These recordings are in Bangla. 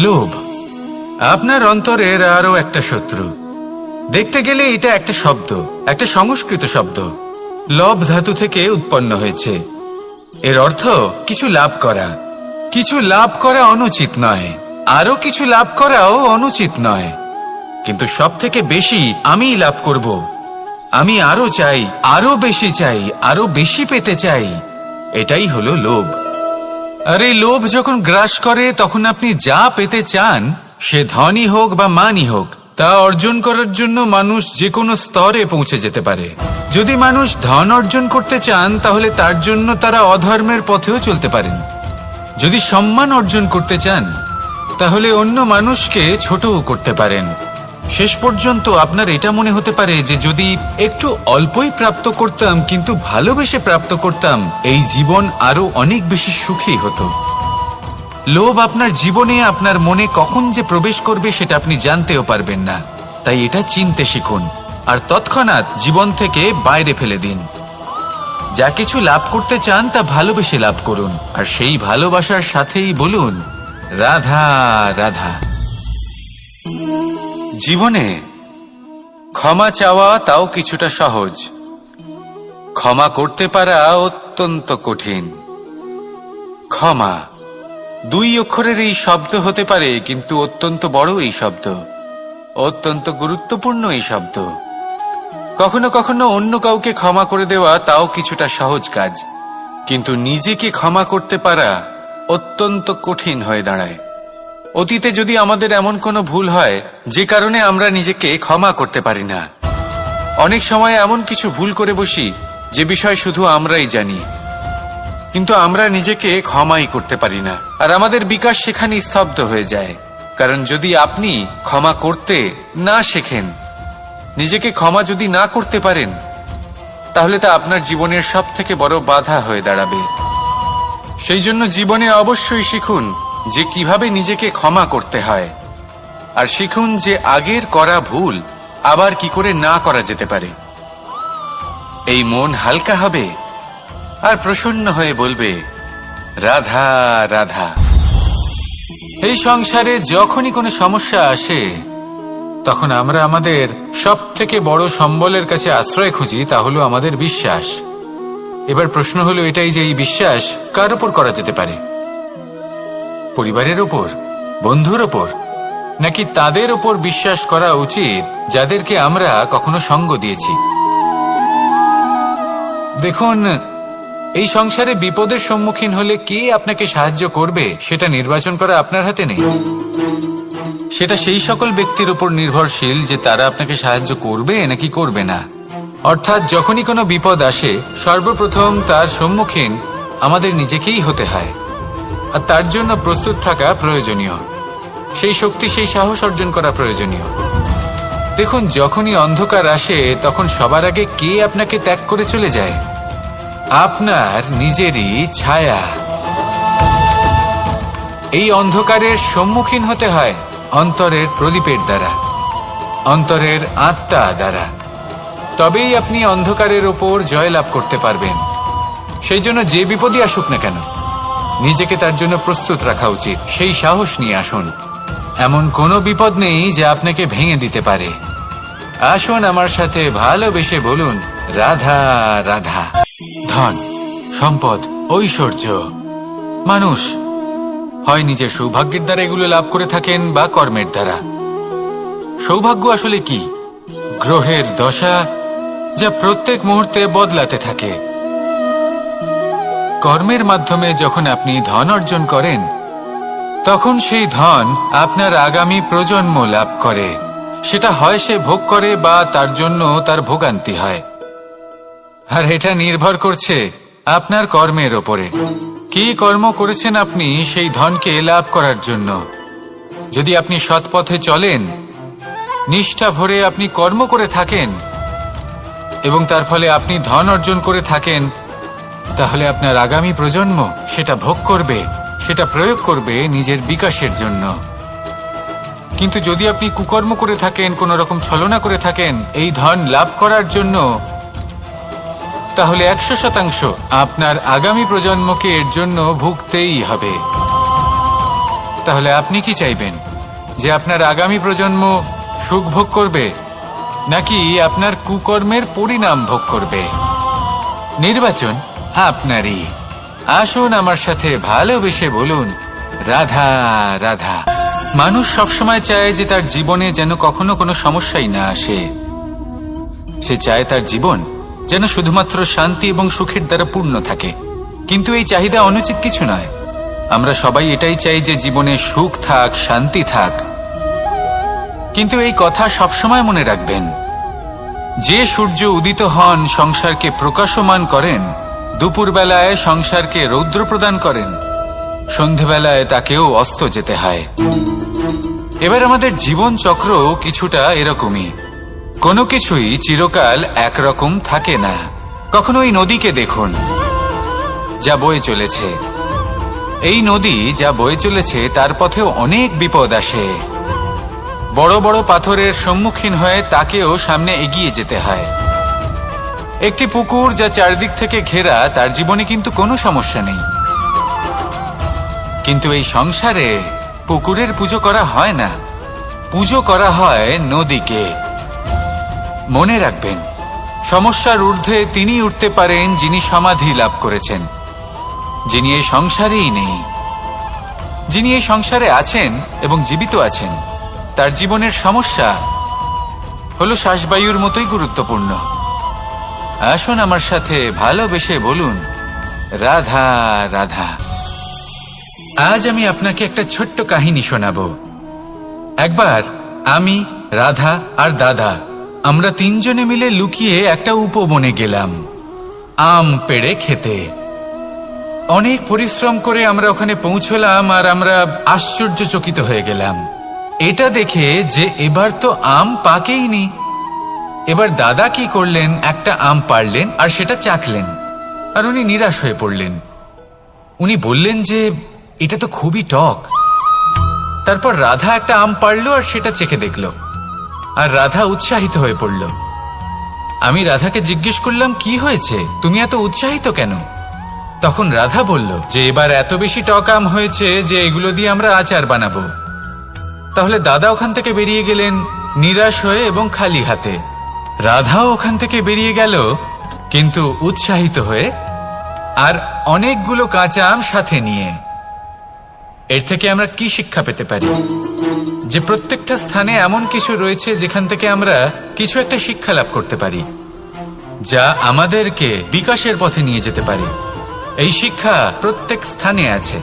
লোভ আপনার অন্তরের আরো একটা শত্রু। দেখতে গেলে এটা একটা শব্দ, একটা সংস্কৃত শব্দ, লব ধাতু থেকে উৎপন্ন হয়েছে। এর অর্থ কিছু লাভ করা। কিছু লাভ করা অনুচিত নয়, আরো কিছু লাভ করাও অনুচিত নয়, কিন্তু সব থেকে বেশি আমি লাভ করব, আমি আরো চাই, আরো বেশি চাই, আরো বেশি পেতে চাই, এটাই হলো লোভ। আর এই লোভ যখন গ্রাস করে তখন আপনি যা পেতে চান, সে ধনই হোক বা মানই হোক, তা অর্জন করার জন্য মানুষ যে কোনো স্তরে পৌঁছে যেতে পারে। যদি মানুষ ধন অর্জন করতে চান তাহলে তার জন্য তারা অধর্মের পথেও চলতে পারেন। যদি সম্মান অর্জন করতে চান তাহলে অন্য মানুষকে ছোটও করতে পারেন। শেষ পর্যন্ত আপনার এটা মনে হতে পারে যে যদি একটু অল্পই প্রাপ্ত করতাম কিন্তু ভালোবেসে প্রাপ্ত করতাম, এই জীবন আরো অনেক বেশি সুখী হতো। লোভ আপনার জীবনে, আপনার মনে কখন যে প্রবেশ করবে সেটা আপনি জানতেও পারবেন না। তাই এটা চিনতে শিখুন আর তৎক্ষণাৎ জীবন থেকে বাইরে ফেলে দিন। যা কিছু লাভ করতে চান তা ভালোবেসে লাভ করুন, আর সেই ভালোবাসার সাথেই বলুন রাধা রাধা। জীবনে ক্ষমা চাওয়া তাও কিছুটা সহজ, ক্ষমা করতে পারা অত্যন্ত কঠিন। ক্ষমা দুই অক্ষরের এই শব্দ হতে পারে, কিন্তু অত্যন্ত বড় এই শব্দ, অত্যন্ত গুরুত্বপূর্ণ এই শব্দ। কখনো কখনো অন্য কাউকে ক্ষমা করে দেওয়া তাও কিছুটা সহজ কাজ, কিন্তু নিজেকে ক্ষমা করতে পারা অত্যন্ত কঠিন হয়ে দাঁড়ায়। অতীতে যদি আমাদের এমন কোনো ভুল হয় যে কারণে আমরা নিজেকে ক্ষমা করতে পারি না, অনেক সময় এমন কিছু ভুল করে বসি যে বিষয় শুধু আমরাই জানি, কিন্তু আমরা নিজেকে ক্ষমাই করতে পারি না, আর আমাদের বিকাশ সেখানে স্তব্ধ হয়ে যায়। কারণ যদি আপনি ক্ষমা করতে না শেখেন, নিজেকে ক্ষমা যদি না করতে পারেন, তাহলে তা আপনার জীবনের সব থেকে বড় বাধা হয়ে দাঁড়াবে। সেই জন্য জীবনে অবশ্যই শিখুন যে কিভাবে নিজেকে ক্ষমা করতে হয়, আর শিখুন যে আগের করা ভুল আবার কি করে না করা যেতে পারে। এই মন হালকা হবে আর প্রসন্ন হয়ে বলবে রাধা রাধা। এই সংসারে যখনই কোনো সমস্যা আসে তখন আমরা আমাদের সব থেকে বড় সম্বলের কাছে আশ্রয় খুঁজি, তা হলো আমাদের বিশ্বাস। এবার প্রশ্ন হলো এটাই যে এই বিশ্বাস কার উপর করা যেতে পারে? পরিবারের ওপর, বন্ধুর ওপর, নাকি তাদের ওপর বিশ্বাস করা উচিত যাদেরকে আমরা কখনো সঙ্গ দিয়েছি? দেখুন, এই সংসারে বিপদের সম্মুখীন হলে কে আপনাকে সাহায্য করবে সেটা নির্বাচন করা আপনার হাতে নেই। সেটা সেই সকল ব্যক্তির উপর নির্ভরশীল যে তারা আপনাকে সাহায্য করবে নাকি করবে না। অর্থাৎ যখনই কোনো বিপদ আসে সর্বপ্রথম তার সম্মুখীন আমাদের নিজেকেই হতে হয়, আর তার জন্য প্রস্তুত থাকা প্রয়োজনীয়, সেই শক্তি, সেই সাহস অর্জন করা প্রয়োজনীয়। দেখুন, যখনই অন্ধকার আসে তখন সবার আগে কে আপনাকে ত্যাগ করে চলে যায়? আপনার নিজেরই ছায়া। এই অন্ধকারের সম্মুখীন হতে হয় অন্তরের প্রদীপের দ্বারা, অন্তরের আত্মা দ্বারা। তবেই আপনি অন্ধকারের ওপর জয়লাভ করতে পারবেন। সেই জন্য যে বিপদই আসুক না কেন, নিজেকে তার জন্য প্রস্তুত রাখা উচিত। সেই সাহস নিয়ে আসুন। এমন কোনো বিপদ নেই যা আপনাকে ভেঙে দিতে পারে। আসুন আমার সাথে ভালোবেসে বলুন রাধা রাধা। ধন, সম্পদ, ঐশ্বর্য, মানুষ হয় নিজের সৌভাগ্যের দ্বারা এগুলো লাভ করে থাকেন বা কর্মের দ্বারা। সৌভাগ্য আসলে কি? গ্রহের দশা যা প্রত্যেক মুহূর্তে বদলাতে থাকে। কর্মের মাধ্যমে যখন আপনি ধন অর্জন করেন তখন সেই ধন আপনার আগামী প্রজন্ম লাভ করে। সেটা হয় সে ভোগ করে বা তার জন্য তার ভোগান্তি হয়। আর এটা নির্ভর করছে আপনার কর্মের ওপরে। কি কর্ম করেছেন আপনি সেই ধনকে লাভ করার জন্য? যদি আপনি সৎ পথে চলেন, নিষ্ঠা ভরে আপনি কর্ম করে থাকেন এবং তার ফলে আপনি ধন অর্জন করে থাকেন, তাহলে আপনার আগামী প্রজন্ম সেটা ভোগ করবে, সেটা প্রয়োগ করবে নিজের বিকাশের জন্য। কিন্তু যদি আপনি কুকর্ম করে থাকেন, কোনো রকম ছলনা করে থাকেন এই ধন লাভ করার জন্য, তাহলে 100% আপনার আগামী প্রজন্মকে এর জন্য ভুগতেই হবে। তাহলে আপনি কি চাইবেন? যে আপনার আগামী প্রজন্ম সুখ ভোগ করবে, নাকি আপনার কুকর্মের পরিণাম ভোগ করবে? নির্বাচন আপনারই। আসুন আমার সাথে ভালোবেসে বলুন, রাধা রাধা। মানুষ সবসময় চায় যে তার জীবনে যেন কখনো কোনো সমস্যাই না আসে। সে চায় তার জীবন যেন শুধুমাত্র শান্তি এবং সুখের দ্বারা পূর্ণ থাকে। কিন্তু এই চাহিদা অনুচিত কিছু নয়। আমরা সবাই এটাই চাই যে জীবনে সুখ থাক, শান্তি থাক। কিন্তু এই কথা সবসময় মনে রাখবেন, যে সূর্য উদিত হন সংসারকে প্রকাশমান করেন, দুপুরবেলায় সংসারকে রৌদ্র প্রদান করেন, সন্ধেবেলায় তাকেও অস্ত যেতে হয়। এবার আমাদের জীবন চক্র কিছুটা এরকমই। কোনো কিছুই চিরকাল একরকম থাকে না। কখনো এই নদীকে দেখুন, যা বয়ে চলেছে। এই নদী যা বয়ে চলেছে তার পথেও অনেক বিপদ আসে। বড় বড় পাথরের সম্মুখীন হয়ে তাকেও সামনে এগিয়ে যেতে হয়। একটি পুকুর যা চারদিক থেকে ঘেরা, তার জীবনে কিন্তু কোনো সমস্যা নেই। কিন্তু এই সংসারে পুকুরের পুজো করা হয় না, পুজো করা হয় নদীকে। মনে রাখবেন, সমস্যার ঊর্ধ্বে তিনি উঠতে পারেন যিনি সমাধি লাভ করেছেন, যিনি এই সংসারেই নেই। যিনি এই সংসারে আছেন এবং জীবিত আছেন, তার জীবনের সমস্যা হলো শ্বাসবায়ুর মতোই গুরুত্বপূর্ণ। আসুন আমার সাথে ভালোবেসে বলুন, রাধা রাধা। আজ আমি আপনাকে একটা ছোট্ট কাহিনী শোনাবো। একবার আমি, রাধা আর দাদা, আমরা তিনজনে মিলে লুকিয়ে একটা উপবনে গেলাম আম পেড়ে খেতে। অনেক পরিশ্রম করে আমরা ওখানে পৌঁছলাম আর আমরা আশ্চর্যচকিত হয়ে গেলাম এটা দেখে যে এবার তো আম পাকেইনি। এবার দাদা কি করলেন, একটা আম পাড়লেন আর সেটা চাখলেন, আর উনি নিরাশ হয়ে পড়লেন। উনি বললেন যে এটা তো খুবই টক। তারপর রাধা একটা আম পাড়লো আর সেটা চেখে দেখলো, আর রাধা উৎসাহিত হয়ে পড়ল। আমি রাধাকে জিজ্ঞেস করলাম, কি হয়েছে, তুমি এত উৎসাহিত কেন? তখন রাধা বলল যে এবার এত বেশি টক আম হয়েছে যে এগুলো দিয়ে আমরা আচার বানাবো। তাহলে দাদা ওখান থেকে বেরিয়ে গেলেন নিরাশ হয়ে এবং খালি হাতে। রাধাও ওখান থেকে বেরিয়ে গেল কিন্তু উৎসাহিত হয়ে, আর অনেকগুলো কাঁচা আম সাথে নিয়ে। এর থেকে আমরা কি শিক্ষা পেতে পারি? যে প্রত্যেকটা স্থানে এমন কিছু রয়েছে যেখান থেকে আমরা কিছু একটা শিক্ষা লাভ করতে পারি, যা আমাদেরকে বিকাশের পথে নিয়ে যেতে পারে। এই শিক্ষা প্রত্যেক স্থানে আছে।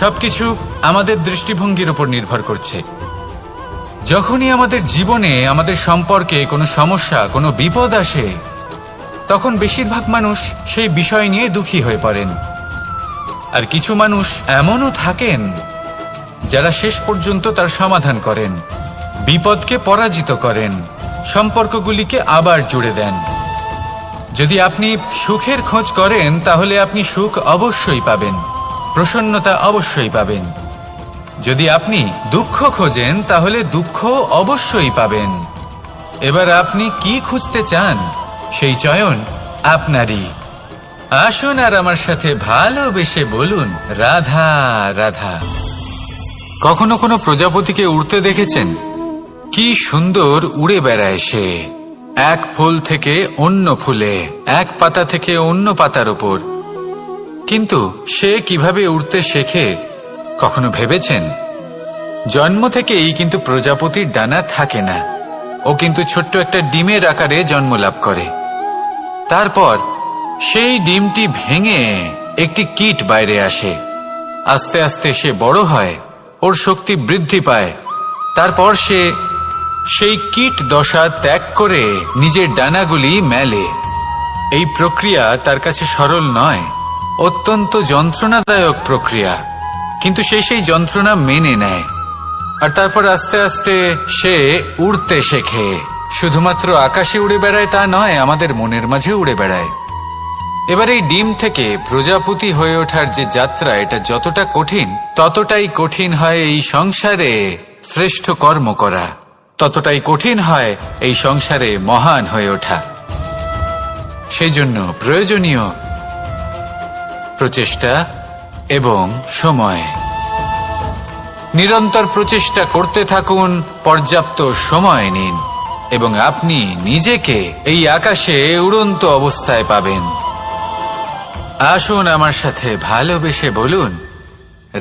সবকিছু আমাদের দৃষ্টিভঙ্গির উপর নির্ভর করছে। যখনই আমাদের জীবনে, আমাদের সম্পর্কে কোনো সমস্যা, কোনো বিপদ আসে, তখন বেশিরভাগ মানুষ সেই বিষয় নিয়ে দুঃখী হয়ে পড়েন। আর কিছু মানুষ এমনও থাকেন যারা শেষ পর্যন্ত তার সমাধান করেন, বিপদকে পরাজিত করেন, সম্পর্কগুলিকে আবার জুড়ে দেন। যদি আপনি সুখের খোঁজ করেন তাহলে আপনি সুখ অবশ্যই পাবেন, প্রসন্নতা অবশ্যই পাবেন। যদি আপনি দুঃখ খোঁজেন তাহলে দুঃখ অবশ্যই পাবেন। এবার আপনি কি খুঁজতে চান, সেই চয়ন আপনারই। আসুন আর আমার সাথে ভালোবেসে বলুন, রাধা রাধা। কখনো কোনো প্রজাপতিকে উড়তে দেখেছেন? কি সুন্দর উড়ে বেড়ায় সে, এক ফুল থেকে অন্য ফুলে, এক পাতা থেকে অন্য পাতার উপর। কিন্তু সে কিভাবে উড়তে শেখে কখনো ভেবেছেন? জন্ম থেকেই কিন্তু প্রজাপতির ডানা থাকে না। ও কিন্তু ছোট্ট একটা ডিমের আকারে জন্ম লাভ করে। তারপর সেই ডিমটি ভেঙে একটি কীট বাইরে আসে। আস্তে আস্তে সে বড় হয়, ওর শক্তি বৃদ্ধি পায়। তারপর সে সেই কীট দশা ত্যাগ করে নিজের ডানাগুলি মেলে। এই প্রক্রিয়া তার কাছে সরল নয়, অত্যন্ত যন্ত্রণাদায়ক প্রক্রিয়া। কিন্তু সে সেই যন্ত্রণা মেনে নেয়, আর তারপর আস্তে আস্তে সে উড়তে শেখে। শুধুমাত্র আকাশে উড়ে বেড়ায় তা নয়, আমাদের মনের মাঝে উড়ে বেড়ায়। এবার এই ডিম থেকে প্রজাপতি হয়ে ওঠার যে যাত্রা, এটা যতটা কঠিন, ততটাই কঠিন হয় এই সংসারে শ্রেষ্ঠ কর্ম করা, ততটাই কঠিন হয় এই সংসারে মহান হয়ে ওঠা। সেই জন্য প্রয়োজনীয় প্রচেষ্টা এবং সময়। নিরন্তর প্রচেষ্টা করতে থাকুন, পর্যাপ্ত সময় নিন এবং আপনি নিজেকে এই আকাশে উড়ন্ত অবস্থায় পাবেন। আসুন আমার সাথে ভালোবেসে বলুন,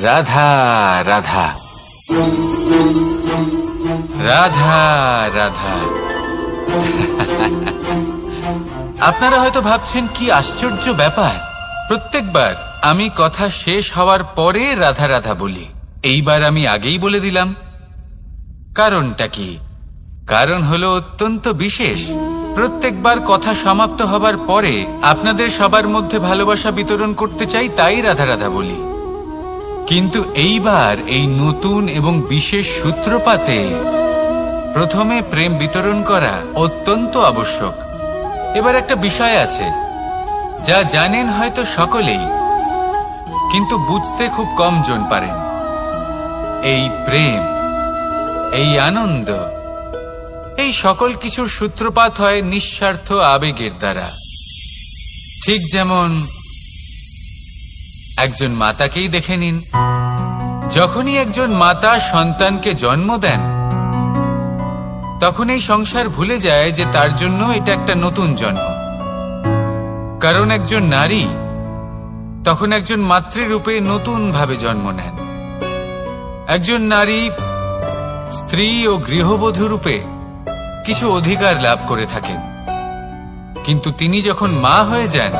রাধা রাধা, রাধা রাধা। আপনারা হয়তো ভাবছেন কি আশ্চর্য ব্যাপার, প্রত্যেকবার আমি কথা শেষ হওয়ার পরে রাধা রাধা বলি। এইবার আমি আগেই বলে দিলাম। কারণটা কি? কারণ হলো অত্যন্ত বিশেষ। প্রত্যেকবার কথা সমাপ্ত হবার পরে আপনাদের সবার মধ্যে ভালোবাসা বিতরণ করতে চাই, তাই রাধা রাধা বলি। কিন্তু এইবার এই নতুন এবং বিশেষ সূত্রপাতে প্রথমে প্রেম বিতরণ করা অত্যন্ত আবশ্যক। এবার একটা বিষয় আছে যা জানেন হয়তো সকলেই, কিন্তু বুঝতে খুব কম জন পারেন। এই প্রেম, এই আনন্দ, এই সকল কিছুর সূত্রপাত হয় নিঃস্বার্থ আবেগের দ্বারা। ঠিক যেমন একজন মাতাকেই দেখে নিন। যখনই একজন মাতা সন্তানকে জন্ম দেন, তখন এই সংসার ভুলে যায় যে তার জন্য এটা একটা নতুন জন্ম। কারণ একজন নারী তখন একজন মাতৃরূপে নতুন ভাবে জন্ম নেন। একজন নারী স্ত্রী ও গৃহবধূ রূপে কিছু অধিকার লাভ করে থাকেন, কিন্তু তিনি যখন মা হয়ে যান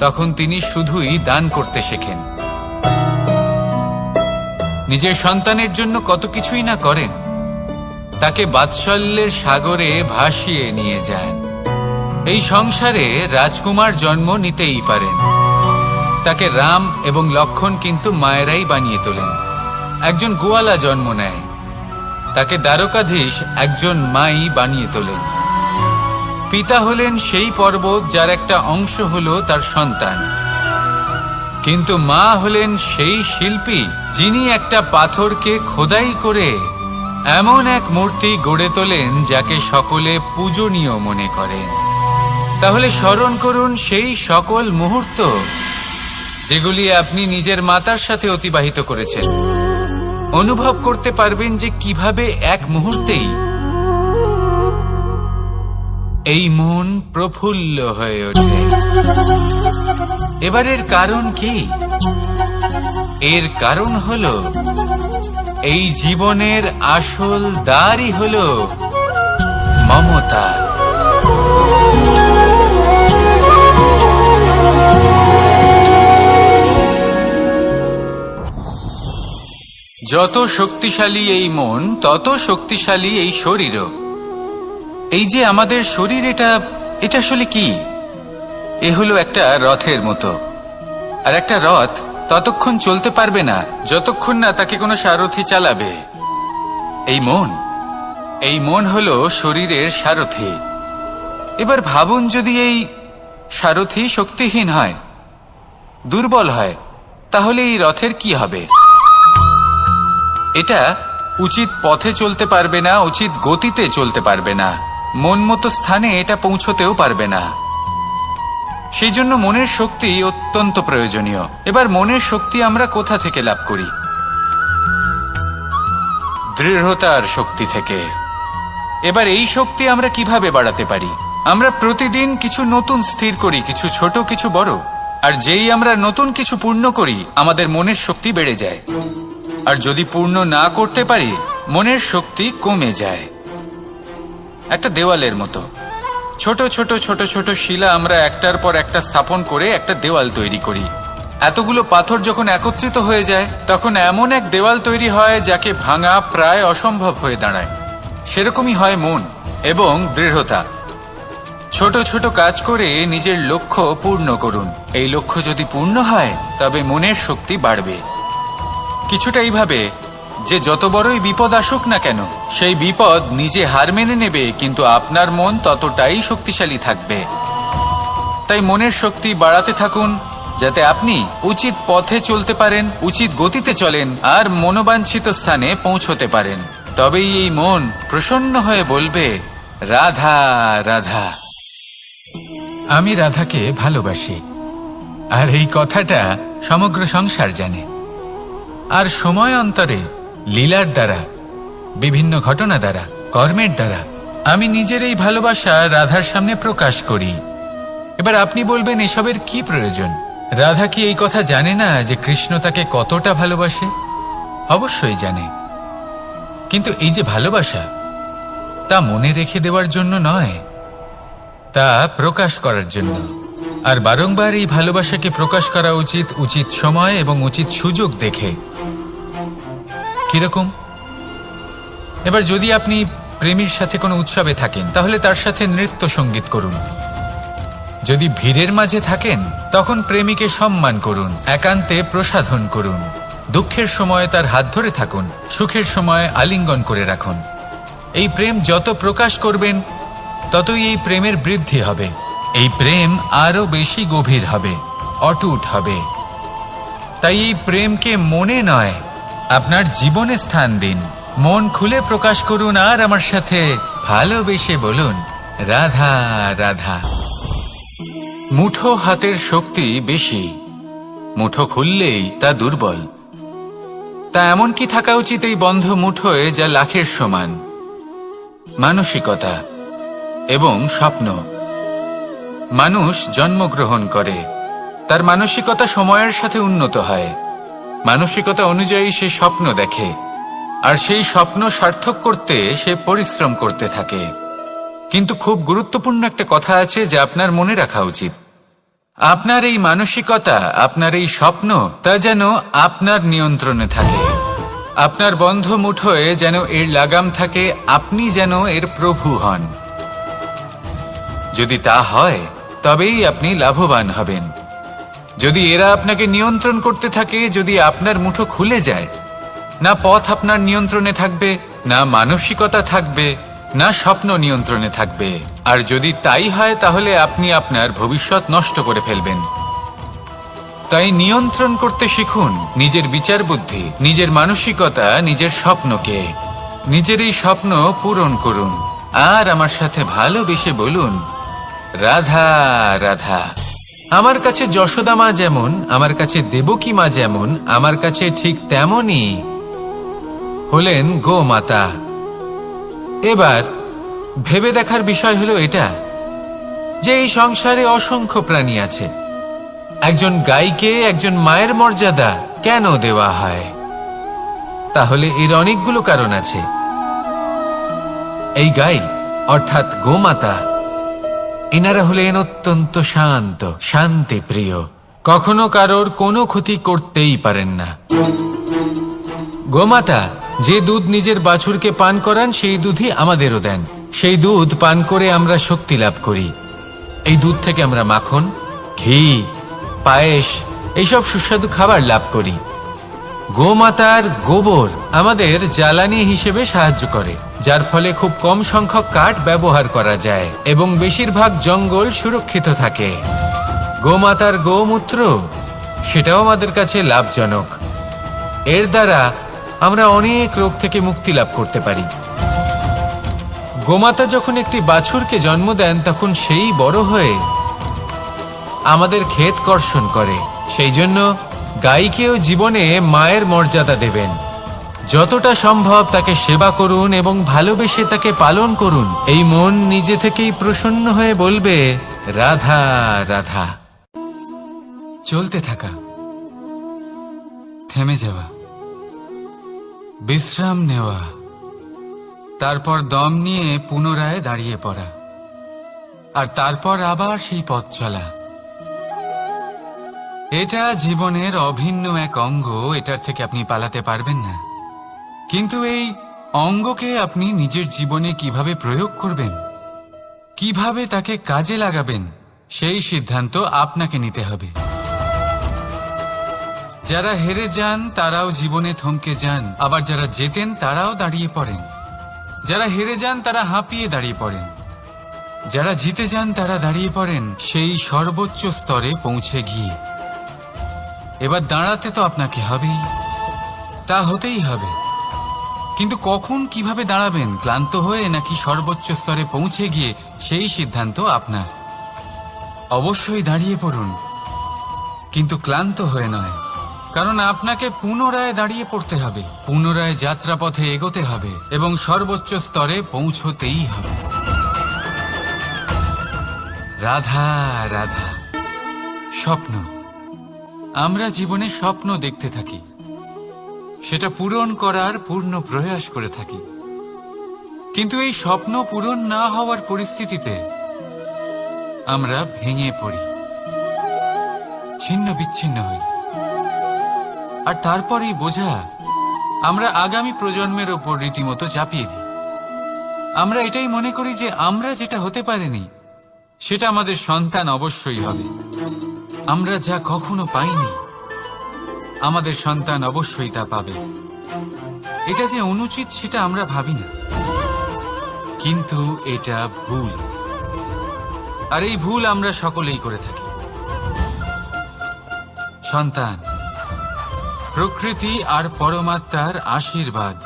তখন তিনি শুধুই দান করতে শেখেন। নিজের সন্তানের জন্য কত কিছুই না করেন, তাকে বাৎসল্যের সাগরে ভাসিয়ে নিয়ে যান। এই সংসারে রাজকুমার জন্ম নিতেই পারেন, তাকে রাম এবং লক্ষণ কিন্তু মায়েরাই বানিয়ে তোলেন। একজন গোয়ালা জন্ম নেয়, তাকে দ্বারকাধীশ একজন মাই বানিয়ে তোলেন। পিতা হলেন সেই পর্বত যার একটা অংশ হলো তার সন্তান, কিন্তু মা হলেন সেই শিল্পী যিনি একটা পাথরকে খোদাই করে এমন এক মূর্তি গড়ে তোলেন যাকে সকলে পূজনীয় মনে করেন। তাহলে স্মরণ করুন সেই সকল মুহূর্ত যেগুলি আপনি নিজের মাতার সাথে অতিবাহিত করেছেন। অনুভব করতে পারবেন যে কিভাবে এক মুহূর্তেই এই মন প্রফুল্ল হয়ে ওঠে। এবারের কারণ কি? এর কারণ হলো এই জীবনের আসল দ্বারই হলো মমতা। যত শক্তিশালী এই মন, তত শক্তিশালী এই শরীরও। এই যে আমাদের শরীর, এটা আসলে কি? এ হলো একটা রথের মতো। আর একটা রথ ততক্ষণ চলতে পারবে না যতক্ষণ না তাকে কোনো সারথি চালাবে। এই মন হলো শরীরের সারথি। এবার ভাবুন, যদি এই সারথি শক্তিহীন হয়, দুর্বল হয়, তাহলে এই রথের কি হবে? এটা উচিত পথে চলতে পারবে না, উচিত গতিতে চলতে পারবে না, মন মতো স্থানে এটা পৌঁছতেও পারবে না। সেই জন্য মনের শক্তি অত্যন্ত প্রয়োজনীয়। এবার মনের শক্তি আমরা কোথা থেকে লাভ করি? দৃঢ়তার শক্তি থেকে। এবার এই শক্তি আমরা কিভাবে বাড়াতে পারি? আমরা প্রতিদিন কিছু নতুন স্থির করি, কিছু ছোট কিছু বড়। আর যেই আমরা নতুন কিছু পূর্ণ করি, আমাদের মনের শক্তি বেড়ে যায়। আর যদি পূর্ণ না করতে পারি, মনের শক্তি কমে যায়। একটা দেওয়ালের মতো ছোট ছোট ছোট ছোট শিলা আমরা একটার পর একটা স্থাপন করে একটা দেওয়াল তৈরি করি। এতগুলো পাথর যখন একত্রিত হয়ে যায়, তখন এমন এক দেওয়াল তৈরি হয় যাকে ভাঙা প্রায় অসম্ভব হয়ে দাঁড়ায়। সেরকমই হয় মন এবং দৃঢ়তা। ছোট ছোট কাজ করে নিজের লক্ষ্য পূর্ণ করুন। এই লক্ষ্য যদি পূর্ণ হয়, তবে মনের শক্তি বাড়বে। কিছুটা এইভাবে যে যত বড়ই বিপদ আসুক না কেন, সেই বিপদ নিজে হার মেনে নেবে, কিন্তু আপনার মন ততটাই শক্তিশালী থাকবে। তাই মনের শক্তি বাড়াতে থাকুন, যাতে আপনি উচিত পথে চলতে পারেন, উচিত গতিতে চলেন আর মনোবাঞ্ছিত স্থানে পৌঁছতে পারেন। তবেই এই মন প্রসন্ন হয়ে বলবে, রাধা রাধা। আমি রাধাকে ভালোবাসি, আর এই কথাটা সমগ্র সংসার জানে। আর সময় অন্তরে লীলার দ্বারা, বিভিন্ন ঘটনা দ্বারা, কর্মের দ্বারা আমি নিজের এই ভালোবাসা রাধার সামনে প্রকাশ করি। এবার আপনি বলবেন, এসবের কি প্রয়োজন? রাধা কি এই কথা জানে না যে কৃষ্ণ তাকে কতটা ভালোবাসে? অবশ্যই জানে, কিন্তু এই যে ভালোবাসা, তা মনে রেখে দেওয়ার জন্য নয়, তা প্রকাশ করার জন্য। আর বারংবার এই ভালোবাসাকে প্রকাশ করা উচিত, উচিত সময় এবং উচিত সুযোগ দেখে। কিরকম? এবার যদি আপনি প্রেমীর সাথে কোনো উৎসবে থাকেন, তাহলে তার সাথে নৃত্য সঙ্গীত করুন। যদি ভিড়ের মাঝে থাকেন, তখন প্রেমীকে সম্মান করুন, একান্তে প্রসাধন করুন। দুঃখের সময় তার হাত ধরে থাকুন, সুখের সময় আলিঙ্গন করে রাখুন। এই প্রেম যত প্রকাশ করবেন, ততই এই প্রেমের বৃদ্ধি হবে। এই প্রেম আরো বেশি গভীর হবে, অটুট হবে। তাই এই প্রেমকে মনে নয়, আপনার জীবনে স্থান দিন। মন খুলে প্রকাশ করুন আর আমার সাথে ভালোবেসে বলুন, রাধা রাধা। মুঠো হাতের শক্তি বেশি, মুঠো খুললেই তা দুর্বল। তা এমন কি থাকা উচিত এই বন্ধ মুঠোয় যা লাখের সমান? মানসিকতা এবং স্বপ্ন। মানুষ জন্মগ্রহণ করে, তার মানসিকতা সময়ের সাথে উন্নত হয়। মানসিকতা অনুযায়ী সে স্বপ্ন দেখে, আর সেই স্বপ্ন সার্থক করতে সে পরিশ্রম করতে থাকে। কিন্তু খুব গুরুত্বপূর্ণ একটা কথা আছে যা আপনার মনে রাখা উচিত। আপনার এই মানসিকতা, আপনার এই স্বপ্ন, তা যেন আপনার নিয়ন্ত্রণে থাকে। আপনার বন্ধ মুঠোয় যেন এর লাগাম থাকে, আপনি যেন এর প্রভু হন। যদি তা হয়, তবেই আপনি লাভবান হবেন। যদি এরা আপনাকে নিয়ন্ত্রণ করতে থাকে, যদি আপনার মুঠো খুলে যায়, না পথ আপনার নিয়ন্ত্রণে থাকবে, না মানসিকতা থাকবে, না স্বপ্ন নিয়ন্ত্রণে থাকবে। আর যদি তাই হয়, তাহলে আপনি আপনার ভবিষ্যৎ নষ্ট করে ফেলবেন। তাই নিয়ন্ত্রণ করতে শিখুন নিজের বিচার বুদ্ধি, নিজের মানসিকতা, নিজের স্বপ্নকে। নিজের এই স্বপ্ন পূরণ করুন আর আমার সাথে ভালোবেসে বলুন, রাধা রাধা। আমার কাছে যশোদা মা যেমন, আমার কাছে দেবকী মা যেমন, আমার কাছে ঠিক তেমনই হলেন গোমাতা। এবার ভেবে দেখার বিষয় হলো এটা যে এই সংসারে অসংখ্য প্রাণী আছে। একজন গাইকে একজন মায়ের মর্যাদা কেন দেওয়া হয়? তাহলে এর অনেকগুলো কারণ আছে। এই গাই অর্থাৎ গোমাতা, এনারা হলেন অত্যন্ত শান্ত, শান্তি প্রিয়, কখনো কারোর কোনো ক্ষতি করতেই পারেন না। গোমাতা যে দুধ নিজের বাছুরকে পান করান, সেই দুধই আমাদেরও দেন। সেই দুধ পান করে আমরা শক্তি লাভ করি। এই দুধ থেকে আমরা মাখন, ঘি, পায়েস, এইসব সুস্বাদু খাবার লাভ করি। গোমাতার গোবর আমাদের জ্বালানি হিসেবে সাহায্য করে, যার ফলে খুব কম সংখ্যক কাঠ ব্যবহার করা যায় এবং বেশিরভাগ জঙ্গল সুরক্ষিত থাকে। গোমাতার গোমূত্র, সেটাও আমাদের কাছে লাভজনক। এর দ্বারা আমরা অনেক রোগ থেকে মুক্তি লাভ করতে পারি। গোমাতা যখন একটি বাছুরকে জন্ম দেন, তখন সেই বড় হয়ে আমাদের ক্ষেত কর্ষণ করে। সেই জন্য গাইকেও জীবনে মায়ের মর্যাদা দেবেন। যতটা সম্ভব তাকে সেবা করুন এবং ভালোবেসে তাকে পালন করুন। এই মন নিজে থেকেই প্রসন্ন হয়ে বলবে, রাধা রাধা। চলতে থাকা, থেমে যাওয়া, বিশ্রাম নেওয়া, তারপর দম নিয়ে পুনরায় দাঁড়িয়ে পড়া, আর তারপর আবার সেই পথ চলা। এটা জীবনের অভিন্ন এক অঙ্গ, এটার থেকে আপনি পালাতে পারবেন না। কিন্তু এই অঙ্গকে আপনি নিজের জীবনে কিভাবে প্রয়োগ করবেন, কিভাবে তাকে কাজে লাগাবেন, সেই সিদ্ধান্ত আপনাকে নিতে হবে। যারা হেরে যান তারাও জীবনে থমকে যান, আবার যারা জেতেন তারাও দাঁড়িয়ে পড়েন। যারা হেরে যান তারা হাঁপিয়ে দাঁড়িয়ে পড়েন, যারা জিতে যান তারা দাঁড়িয়ে পড়েন সেই সর্বোচ্চ স্তরে পৌঁছে গিয়ে। এবার দাঁড়াতে তো আপনাকে হবেই, তা হতেই হবে। কিন্তু কখন, কিভাবে দাঁড়াবেন, ক্লান্ত হয়ে নাকি সর্বোচ্চ স্তরে পৌঁছে গিয়ে, সেই সিদ্ধান্ত আপনার। অবশ্যই দাঁড়িয়ে পড়ুন, কিন্তু ক্লান্ত হয়ে নয়, কারণ আপনাকে পুনরায় দাঁড়িয়ে পড়তে হবে, পুনরায় যাত্রাপথে এগোতে হবে এবং সর্বোচ্চ স্তরে পৌঁছতেই হবে। রাধা রাধা। স্বপ্ন, আমরা জীবনে স্বপ্ন দেখতে থাকি, সেটা পূরণ করার পূর্ণ প্রয়াস করে থাকি, কিন্তু এই স্বপ্ন পূরণ না হওয়ার পরিস্থিতিতে আমরা ভেঙে পড়ি, ছিন্ন বিচ্ছিন্ন হই। আর তারপরেই বোঝা আমরা আগামী প্রজন্মের ওপর রীতিমতো চাপিয়ে দিই। আমরা এটাই মনে করি যে আমরা যেটা হতে পারিনি সেটা আমাদের সন্তান অবশ্যই হবে। আমরা যা কখনো পাইনি আমাদের সন্তান অবশ্যই তা পাবে। এটা যে অনুচিত সেটা আমরা ভাবি না, কিন্তু এটা ভুল। আর এই ভুল আমরা সকলেই করে থাকি। সন্তান প্রকৃতি আর পরমাত্মার আশীর্বাদ,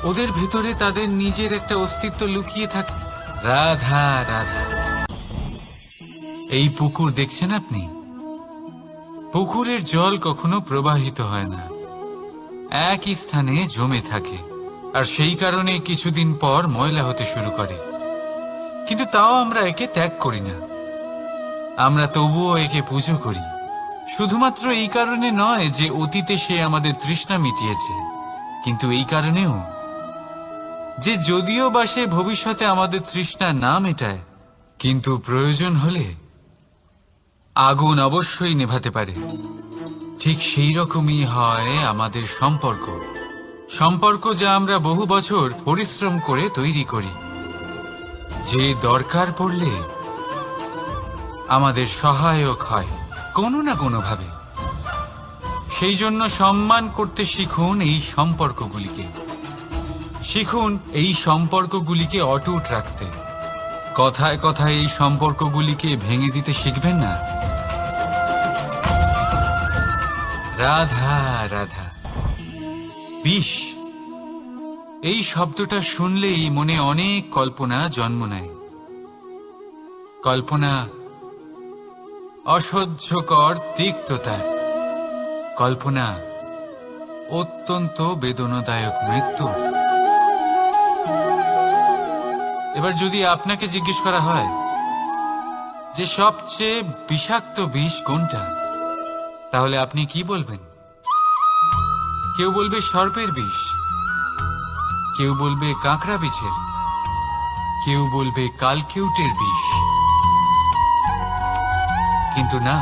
ওদের ভেতরে তাদের নিজের একটা অস্তিত্ব লুকিয়ে থাকে। রাধা রাধা। এই পুকুর দেখছেন আপনি, পুকুরের জল কখনো প্রবাহিত হয় না, একই স্থানে জমে থাকে, আর সেই কারণে কিছুদিন পর ময়লা হতে শুরু করে। কিন্তু তাও আমরা একে ত্যাগ করি না, আমরা তবুও একে পুজো করি। শুধুমাত্র এই কারণে নয় যে অতীতে সে আমাদের তৃষ্ণা মিটিয়েছে, কিন্তু এই কারণেও যে যদিও বা সে ভবিষ্যতে আমাদের তৃষ্ণা না মেটায়, কিন্তু প্রয়োজন হলে আগুন অবশ্যই নেভাতে পারে। ঠিক সেই রকমই হয় আমাদের সম্পর্ক, সম্পর্ক যা আমরা বহু বছর পরিশ্রম করে তৈরি করি, যে দরকার পড়লে আমাদের সহায়ক হয় কোনো না কোনোভাবে। সেই জন্য সম্মান করতে শিখুন এই সম্পর্কগুলিকে, শিখুন এই সম্পর্কগুলিকে অটুট রাখতে। কথায় কথায় এই সম্পর্কগুলিকে ভেঙে দিতে শিখবেন না। রাধা রাধা। বিষ, এই শব্দটা শুনলেই মনে অনেক কল্পনা জন্ম নেয়। কল্পনা অসহ্যকর তিক্ততা, কল্পনা অত্যন্ত বেদনাদায়ক মৃত্যু। এবার যদি আপনাকে জিজ্ঞেস করা হয় যে সবচেয়ে বিষাক্ত বিষ কোনটা, তাহলে আপনি কি বলবেন? কেউ বলবে সর্পের বিষ, কেউ বলবে কাঁকড়া বিছের, কেউ বলবে কালকেউটের বিষ। কিন্তু না,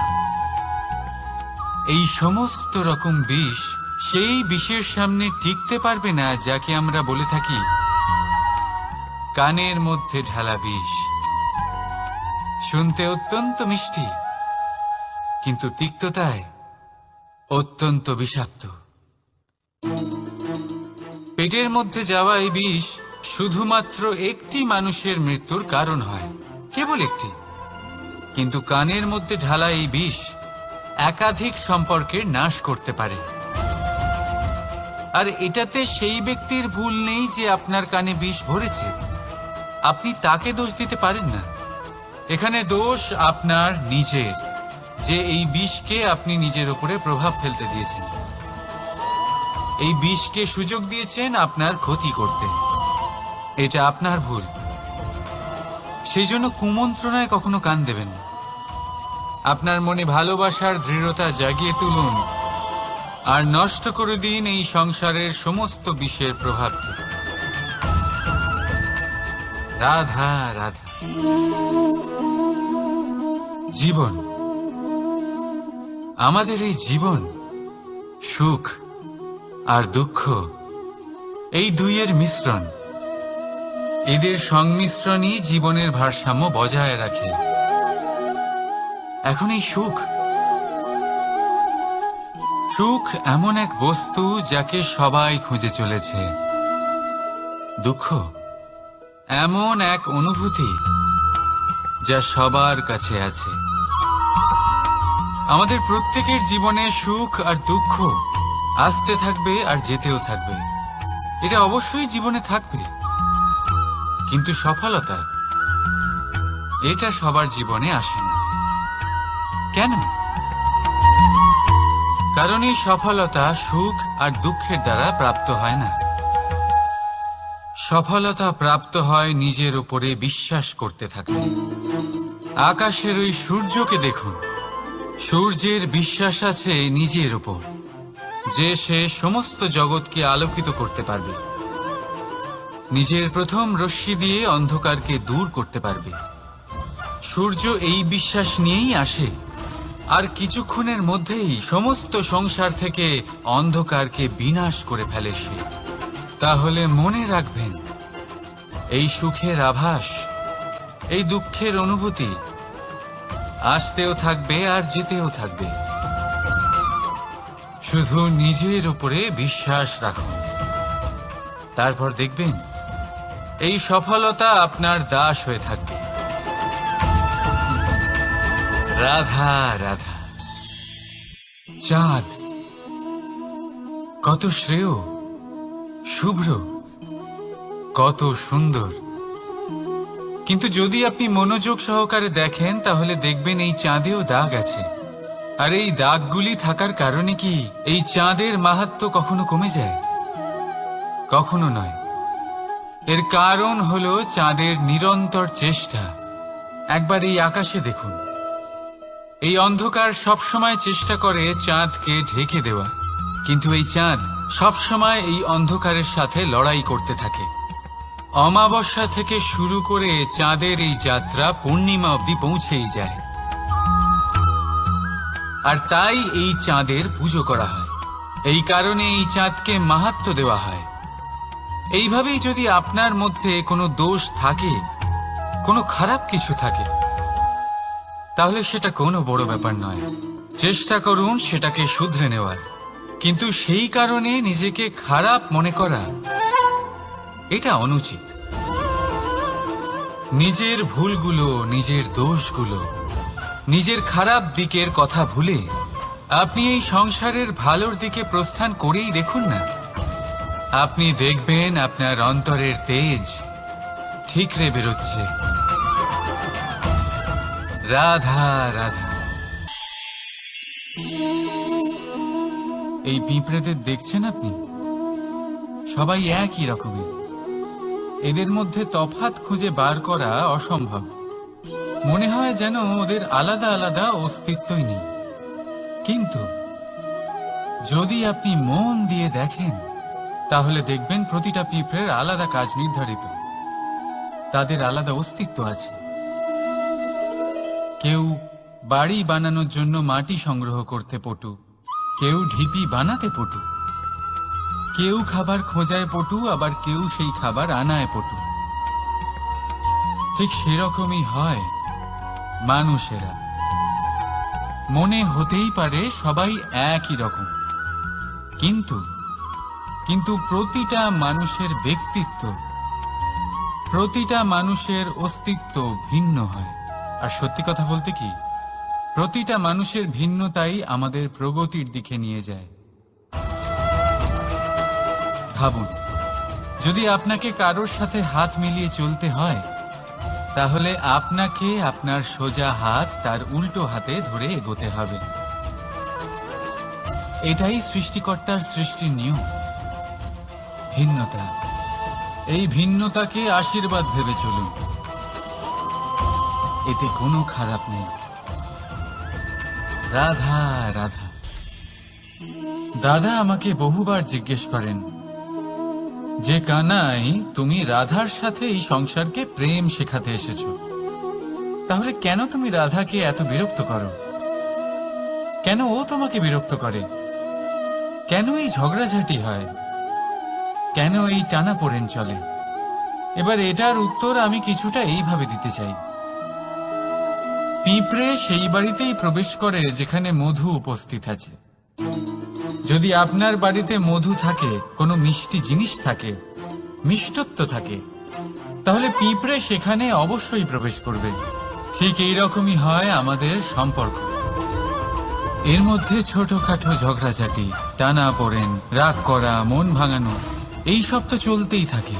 এই সমস্ত রকম বিষ সেই বিষের সামনে টিকতে পারবে না যাকে আমরা বলে থাকি কানের মধ্যে ঢালা বিষ। শুনতে অত্যন্ত মিষ্টি, কিন্তু তিক্ততায় অত্যন্ত বিষাক্ত। পেটের মধ্যে যাওয়া এই বিষ শুধুমাত্র একটি মানুষের মৃত্যুর কারণ হয়, কেবল একটি। কিন্তু কানের মধ্যে ঢালা এই বিষ একাধিক সম্পর্কের নাশ করতে পারে। আর এটাতে সেই ব্যক্তির ভুল নেই যে আপনার কানে বিষ ভরেছে, আপনি তাকে দোষ দিতে পারেন না। এখানে দোষ আপনার নিজের, যে এই বিষকে আপনি নিজের উপরে প্রভাব ফেলতে দিয়েছেন, এই বিষকে সুযোগ দিয়েছেন আপনার ক্ষতি করতে। এটা আপনার ভুল। সেই জন্য কুমন্ত্রণায় কখনো কান দেবেন না। আপনার মনে ভালোবাসার দৃঢ়তা জাগিয়ে তুলুন আর নষ্ট করে দিন এই সংসারের সমস্ত বিষের প্রভাবকে। রাধা রাধা। জীবন, আমাদের এই জীবন সুখ আর দুঃখ, এই দুইয়ের মিশ্রণ। এদের সংমিশ্রণই জীবনের ভারসাম্য বজায় রাখে। এখন এই সুখ, সুখ এমন এক বস্তু যাকে সবাই খুঁজে চলেছে। দুঃখ এমন এক অনুভূতি যা সবার কাছে আছে। আমাদের প্রত্যেকের জীবনে সুখ আর দুঃখ আসতে থাকবে আর যেতেও থাকবে। এটা অবশ্যই জীবনে থাকবে, কিন্তু সফলতা এটা সবার জীবনে আসে না। কেন? কারণ এই সফলতা সুখ আর দুঃখের দ্বারা প্রাপ্ত হয় না। সফলতা প্রাপ্ত হয় নিজের উপরে বিশ্বাস করতে থাকলে। আকাশের ওই সূর্যকে দেখুন, সূর্যের বিশ্বাস আছে নিজের উপর যে সে সমস্ত জগৎকে আলোকিত করতে পারবে, নিজের প্রথম রশ্মি দিয়ে অন্ধকারকে দূর করতে পারবে। সূর্য এই বিশ্বাস নিয়েই আসে, আর কিছুক্ষণের মধ্যেই সমস্ত সংসার থেকে অন্ধকারকে বিনাশ করে ফেলে সে। তাহলে মনে রাখবেন, এই সুখের আভাস, এই দুঃখের অনুভূতি আসতেও থাকবে আর যেতেও থাকবে। শুধু নিজের উপরে বিশ্বাস রাখুন, তারপর দেখবেন এই সফলতা আপনার দাস হয়ে থাকবে। রাধা রাধা। চাঁদ কত শ্রেয়, শুভ্র, কত সুন্দর। কিন্তু যদি আপনি মনোযোগ সহকারে দেখেন তাহলে দেখবেন এই চাঁদেও দাগ আছে। আর এই দাগগুলি থাকার কারণে কি এই চাঁদের মাহাত্ম্য কখনো কমে যায়? কখনো নয়। এর কারণ হলো চাঁদের নিরন্তর চেষ্টা। একবার এই আকাশে দেখুন, এই অন্ধকার সবসময় চেষ্টা করে চাঁদকে ঢেকে দেওয়া, কিন্তু এই চাঁদ সবসময় এই অন্ধকারের সাথে লড়াই করতে থাকে। অমাবস্যা থেকে শুরু করে চাঁদের এই যাত্রা পূর্ণিমা অবধি পৌঁছেই যায়। আর তাই এই চাঁদের পুজো করা হয়, এই কারণে এই চাঁদকে মাহাত্ম্য দেওয়া হয়। এইভাবেই যদি আপনার মধ্যে কোনো দোষ থাকে, কোনো খারাপ কিছু থাকে, তাহলে সেটা কোনো বড় ব্যাপার নয়। চেষ্টা করুন সেটাকে শুধরে নেওয়ার, কিন্তু সেই কারণে নিজেকে খারাপ মনে করা এটা অনুচিত। নিজের ভুলগুলো, নিজের দোষগুলো, নিজের খারাপ দিকের কথা ভুলে আপনি এই সংসারের ভালোর দিকে প্রস্থান করেই দেখুন না। আপনি দেখবেন আপনার অন্তরের তেজ ঠিকরে বেরোচ্ছে। রাধা রাধা। এই পিঁপড়েদের দেখছেন আপনি? সবাই একই রকমের। এদের মধ্যে তফাৎ খুঁজে বার করা অসম্ভব। মনে হয় যেন ওদের আলাদা আলাদা অস্তিত্বই নেই। কিন্তু যদি আপনি মন দিয়ে দেখেন তাহলে দেখবেন প্রতিটা পিঁপড়ের আলাদা কাজ নির্ধারিত, তাদের আলাদা অস্তিত্ব আছে। কেউ বাড়ি বানানোর জন্য মাটি সংগ্রহ করতে পটু, কেউ ঢিপি বানাতে পটু, কেউ খাবার খোঁজায় পটু, আবার কেউ সেই খাবার আনায় পটু। ঠিক সেরকমই হয় মানুষেরা। মনে হতেই পারে সবাই একই রকম, কিন্তু প্রতিটা মানুষের ব্যক্তিত্ব, প্রতিটা মানুষের অস্তিত্ব ভিন্ন হয়। আর সত্যি কথা বলতে কি, প্রতিটা মানুষের ভিন্নতাই আমাদের প্রগতির দিকে নিয়ে যায়। ভাবুন, যদি আপনাকে কারোর সাথে হাত মিলিয়ে চলতে হয়, তাহলে আপনাকে আপনার সোজা হাত তার উল্টো হাতে ধরে এগোতে হবে। এটাই সৃষ্টিকর্তার সৃষ্টির নিয়ম। ভিন্নতা, এই ভিন্নতাকে আশীর্বাদ ভেবে চলুন, এতে কোনো খারাপ নেই। রাধা রাধা। দাদা আমাকে বহুবার জিজ্ঞেস করেন যে কানাই, তুমি রাধার সাথে এই সংসারকে প্রেম শেখাতে এসেছো, তাহলে কেন তুমি রাধাকে এত বিরক্ত করো? কেন ও তোমাকে বিরক্ত করে? কেন এই ঝগড়াঝাটি হয়? কেন এই টানাপোড়েন চলে? এবার এটার উত্তর আমি কিছুটা এইভাবে দিতে চাই। পিঁপড়ে সেই বাড়িতেই প্রবেশ করে যেখানে মধু উপস্থিত আছে। যদি আপনার বাড়িতে মধু থাকে, কোনো মিষ্টি জিনিস থাকে, মিষ্টত্ব থাকে, তাহলে পিঁপড়ে সেখানে অবশ্যই প্রবেশ করবে। ঠিক এইরকমই হয় আমাদের সম্পর্ক। এর মধ্যে ছোটখাটো ঝগড়াঝাটি, টানাপোড়েন, রাগ করা, মন ভাঙানো, এই সব তো চলতেই থাকে,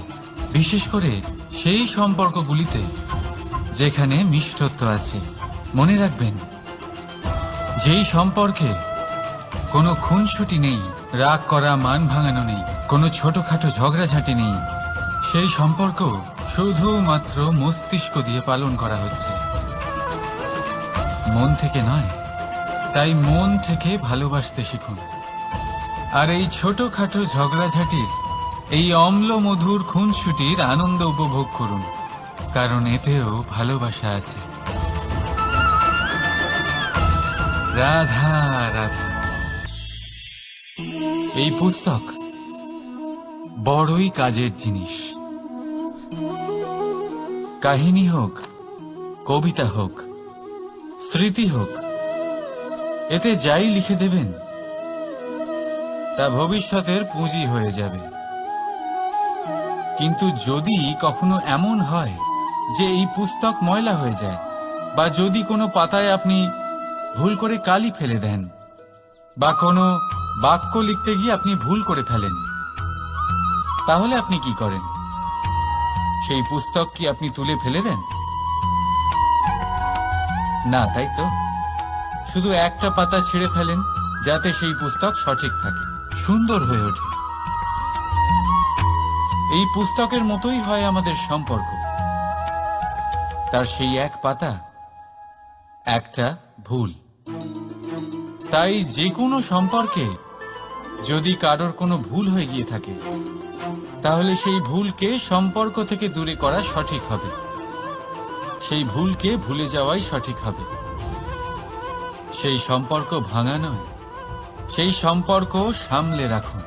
বিশেষ করে সেই সম্পর্কগুলিতে যেখানে মিষ্টত্ব আছে। মনে রাখবেন, যেই সম্পর্কে কোনো খুনসুটি নেই, রাগ করা, মান ভাঙানো নেই, কোনো ছোটখাটো ঝগড়াঝাঁটি নেই। সেই সম্পর্ক শুধুমাত্র মস্তিষ্ক দিয়ে পালন করা হচ্ছে, মন থেকে নয়। তাই মন থেকে ভালোবাসতে শিখুন। আর এই ছোটখাটো ঝগড়াঝাঁটির, এই অম্ল মধুর খুনসুটির আনন্দ উপভোগ করুন, কারণ এতেও ভালোবাসা আছে। রাধা রাধা। এই পুস্তক বড়ই কাজের জিনিস। কাহিনী হোক, কবিতা হোক, স্মৃতি হোক, এতে যাই লিখে দেবেন তা ভবিষ্যতের পুঁজি হয়ে যাবে। কিন্তু যদি কখনো এমন হয় যে এই পুস্তক ময়লা হয়ে যায়, বা যদি কোনো পাতায় আপনি ভুল করে কালি ফেলে দেন, বা কোনো বাক্য লিখতে গিয়ে আপনি ভুল করে ফেলেন, তাহলে আপনি কি করেন? সেই পুস্তক কি আপনি তুলে ফেলে দেন? না, তাই তো। শুধু একটা পাতা ছেড়ে ফেলেন, যাতে সেই পুস্তক সঠিক থাকে, সুন্দর হয়ে ওঠে। এই পুস্তকের মতোই হয় আমাদের সম্পর্ক। তার সেই এক পাতা, একটা ভুল। তাই যে কোনো সম্পর্কে যদি কারোর কোনো ভুল হয়ে গিয়ে থাকে, তাহলে সেই ভুলকে সম্পর্ক থেকে দূরে করা সঠিক হবে। সেই ভুলকে ভুলে যাওয়াই সঠিক হবে। সেই সম্পর্ক ভাঙা নয়, সেই সম্পর্ক সামলে রাখুন।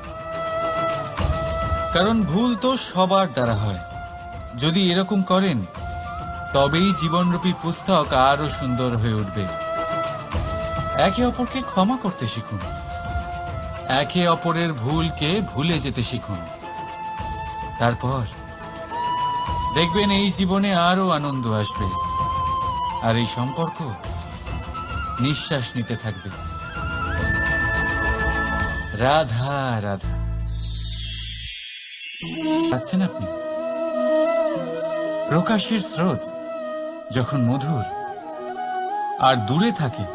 কারণ ভুল তো সবার দ্বারা হয়। যদি এরকম করেন, তবেই জীবনরূপী পুস্তক আরো সুন্দর হয়ে উঠবে। একে অপরকে ক্ষমা করতে শিখুন। একে অপরের ভুলকে ভুলে যেতে শিখুন। তারপর দেখবেন এই জীবনে আরো আনন্দ আসবে, আর এই সম্পর্ক নিঃশ্বাস নিতে থাকবে। রাধা রাধা। আছেন আপনি? প্রকাশের স্রোত যখন মধুর আর দূরে থাকে,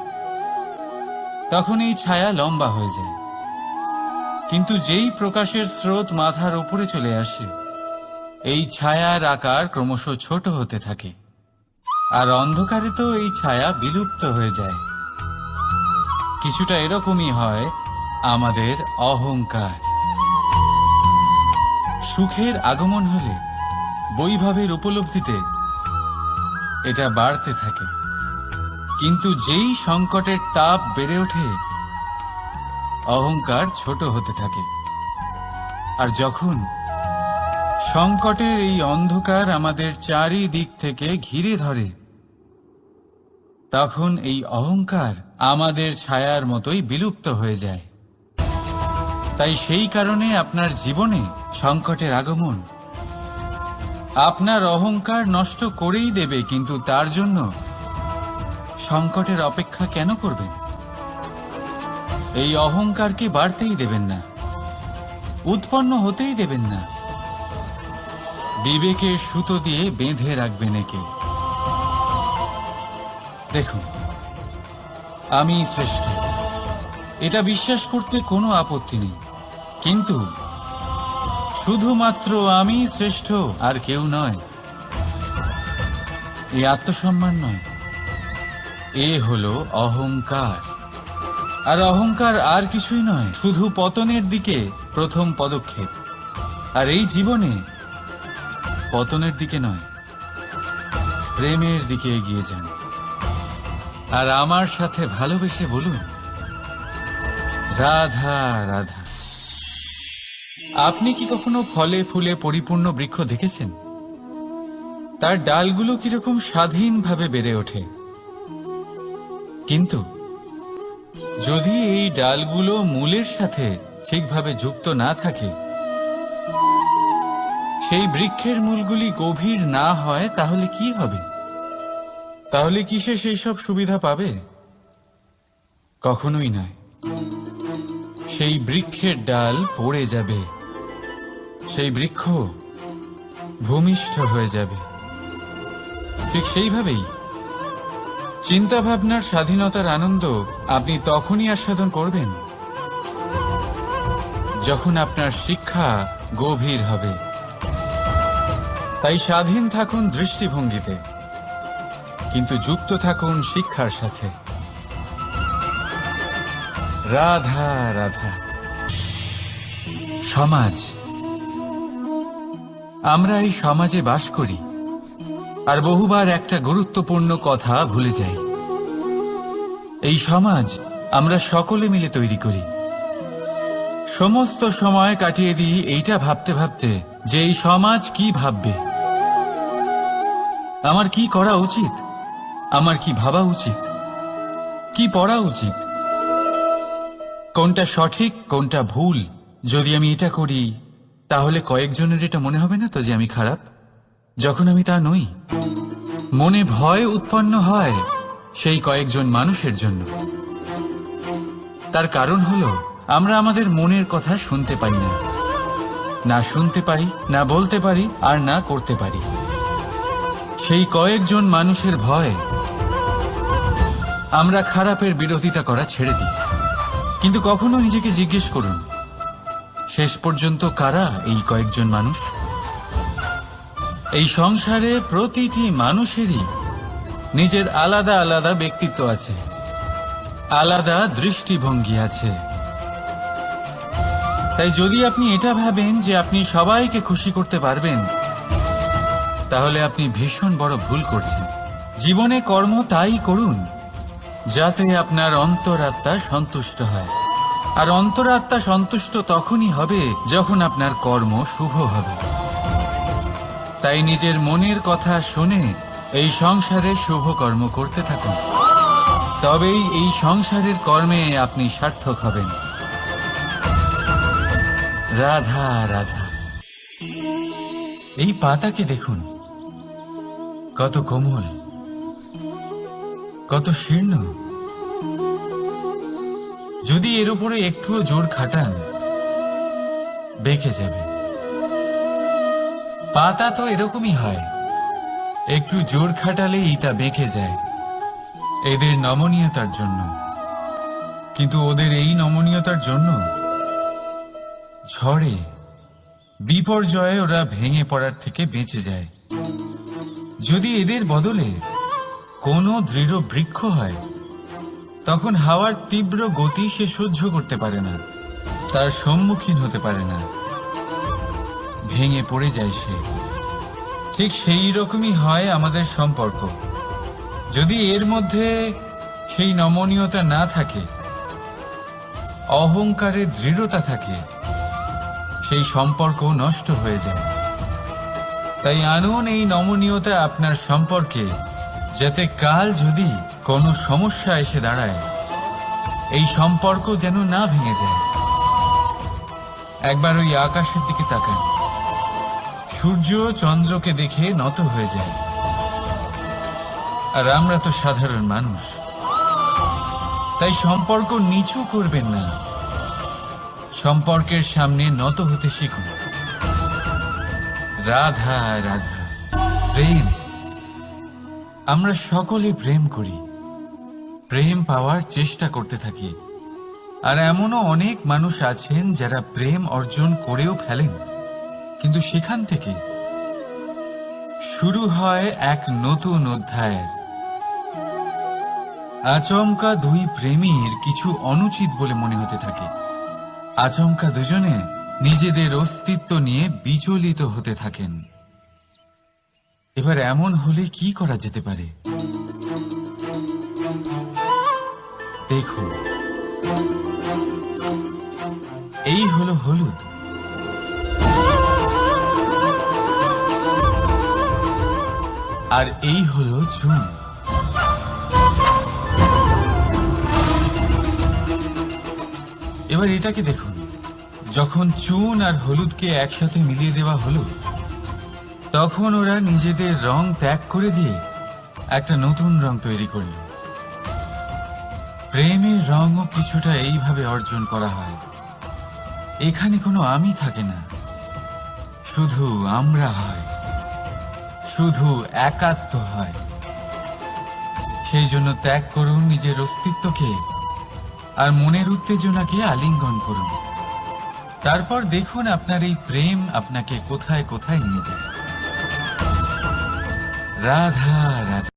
তখন এই ছায়া লম্বা হয়ে যায়। কিন্তু যেই প্রকাশের স্রোত মাথার উপরে চলে আসে, এই ছায়ার আকার ক্রমশ ছোট হতে থাকে, আর অন্ধকারে তো এই ছায়া বিলুপ্ত হয়ে যায়। কিছুটা এরকমই হয় আমাদের অহংকার। সুখের আগমন হলে, বৈভবের উপলব্ধিতে এটা বাড়তে থাকে। কিন্তু যেই সংকটের তাপ বেড়ে ওঠে, অহংকার ছোট হতে থাকে। আর যখন সংকটের এই অন্ধকার আমাদের চারিদিক থেকে ঘিরে ধরে, তখন এই অহংকার আমাদের ছায়ার মতোই বিলুপ্ত হয়ে যায়। তাই সেই কারণে আপনার জীবনে সংকটের আগমন আপনার অহংকার নষ্ট করেই দেবে, কিন্তু তার জন্য সংকটের অপেক্ষা কেন করবেন? এই অহংকারকে বাড়তেই দেবেন না, উৎপন্ন হতেই দেবেন না। বিবেকের সুতো দিয়ে বেঁধে রাখবেন একে। দেখুন, আমি শ্রেষ্ঠ, এটা বিশ্বাস করতে কোনো আপত্তি নেই। কিন্তু শুধুমাত্র আমি শ্রেষ্ঠ, আর কেউ নয়, এই আত্মসম্মান নয়, এ হলো অহংকার। আর অহংকার আর কিছুই নয়, শুধু পতনের দিকে প্রথম পদক্ষেপ। আর এই জীবনে পতনের দিকে নয়, প্রেমের দিকে এগিয়ে যান। আর আমার সাথে ভালোবেসে বলুন, রাধা রাধা। আপনি কি কখনো ফলে ফুলে পরিপূর্ণ বৃক্ষ দেখেছেন? তার ডালগুলো কিরকম স্বাধীনভাবে বেড়ে ওঠে। কিন্তু যদি এই ডালগুলো মূলের সাথে ঠিকভাবে যুক্ত না থাকে, সেই বৃক্ষের মূলগুলি গভীর না হয়, তাহলে কি হবে? তাহলে কি সে সেই সব সুবিধা পাবে? কখনোই নয়। সেই বৃক্ষের ডাল পড়ে যাবে, সেই বৃক্ষ ভূমিষ্ঠ হয়ে যাবে। ঠিক সেইভাবেই চিন্তাভাবনার স্বাধীনতার আনন্দ আপনি তখনই আস্বাদন করবেন, যখন আপনার শিক্ষা গভীর হবে। তাই স্বাধীন থাকুন দৃষ্টিভঙ্গিতে, কিন্তু যুক্ত থাকুন শিক্ষার সাথে। রাধা রাধা। সমাজ, আমরা এই সমাজে বাস করি আর বহুবার একটা গুরুত্বপূর্ণ কথা ভুলে যাই। এই সমাজ আমরা সকলে মিলে তৈরি করি। সমস্ত সময় কাটিয়ে দিই এইটা ভাবতে ভাবতে যে এই সমাজ কি ভাববে, আমার কি করা উচিত, আমার কি ভাবা উচিত, কি পড়া উচিত, কোনটা সঠিক কোনটা ভুল। যদি আমি এটা করি তাহলে কয়েকজনের এটা মনে হবে না তো যে আমি খারাপ, যখন আমি তা নই। মনে ভয় উৎপন্ন হয় সেই কয়েকজন মানুষের জন্য। তার কারণ হলো আমরা আমাদের মনের কথা শুনতে পাই না, না শুনতে পাই, না বলতে পারি, আর না করতে পারি। সেই কয়েকজন মানুষের ভয় আমরা খারাপের বিরোধিতা করা ছেড়ে দিই। কিন্তু কখনো নিজেকে জিজ্ঞেস করুন, শেষ পর্যন্ত কারা এই কয়েকজন মানুষ? এই সংসারে প্রতিটি মানুষেরই নিজের আলাদা আলাদা ব্যক্তিত্ব আছে, আলাদা দৃষ্টিভঙ্গি আছে। তাই যদি আপনি এটা ভাবেন যে আপনি সবাইকে খুশি করতে পারবেন, তাহলে আপনি ভীষণ বড় ভুল করছেন। জীবনে কর্ম তাই করুন যাতে আপনার অন্তরাত্মা সন্তুষ্ট হয়, আর অন্তরাত্মা সন্তুষ্ট তখনই হবে যখন আপনার কর্ম শুভ হবে। তাই নিজের মনের কথা শুনে এই সংসারে শুভ কর্ম করতে থাকুন, তবেই এই সংসারের কর্মে আপনি সার্থক হবেন। রাধা রাধা। এই পাতাকে দেখুন, কত কোমল, কত শীর্ণ। যদি এর উপরে একটুও জোর খাটান বেঁকে যাবে। পাতা তো এরকমই হয়, একটু জোর খাটালেই তা বেঁকে যায় এদের নমনীয়তার জন্য। কিন্তু ওদের এই নমনীয়তার জন্য ঝড়ে বিপর্যয়ে ওরা ভেঙে পড়ার থেকে বেঁচে যায়। যদি এদের বদলে কোনো দৃঢ় বৃক্ষ হয়, তখন হাওয়ার তীব্র গতি সে সহ্য করতে পারে না, তার সম্মুখীন হতে পারে না, ভেঙে পড়ে যায় সে। ঠিক সেই রকমই হয় আমাদের সম্পর্ক। যদি এর মধ্যে সেই নমনীয়তা না থাকে, অহংকারের দৃঢ়তা থাকে, সেই সম্পর্ক নষ্ট হয়ে যায়। তাই আনুন এই নমনীয়তা আপনার সম্পর্কে, যাতে কাল যদি কোনো সমস্যা এসে দাঁড়ায়, এই সম্পর্ক যেন না ভেঙে যায়। একবার ওই আকাশের দিকে তাকান, সূর্য চন্দ্রকে দেখে নত হয়ে যায়, আর আমরা তো সাধারণ মানুষ। তাই সম্পর্ক নিচু করবেন না, সম্পর্কের সামনে নত হতে শিখুন। রাধা রাধা। প্রেম, আমরা সকলে প্রেম করি, প্রেম পাওয়ার চেষ্টা করতে থাকি। আর এমনও অনেক মানুষ আছেন যারা প্রেম অর্জন করেও ফেলেন, কিন্তু সেখান থেকে শুরু হয় এক নতুন অধ্যায়ের। আচমকা দুই প্রেমীর কিছু অনুচিত বলে মনে হতে থাকে। আচমকা দুজনে নিজেদের অস্তিত্ব নিয়ে বিচলিত হতে থাকেন। এবার এমন হলে কি করা যেতে পারে? দেখুন, এই হলো হলুদ, আর এই হলো চুন। এবার এটাকে দেখুন, যখন চুন আর হলুদকে একসাথে মিলিয়ে দেওয়া হলো, তখন ওরা নিজেদের রং ত্যাগ করে দিয়ে একটা নতুন রং তৈরি করল। প্রেমের রঙও কিছুটা এইভাবে অর্জন করা হয়। এখানে কোনো আমি থাকে না, শুধু আমরা হয়, শুধু একাত্ম হয়। সেই জন্য ত্যাগ করুন নিজের অস্তিত্বকে, আর মনের উত্তেজনাকে আলিঙ্গন করুন। তারপর দেখুন আপনার এই প্রেম আপনাকে কোথায় কোথায় নিয়ে যায়। রাধা রাধা।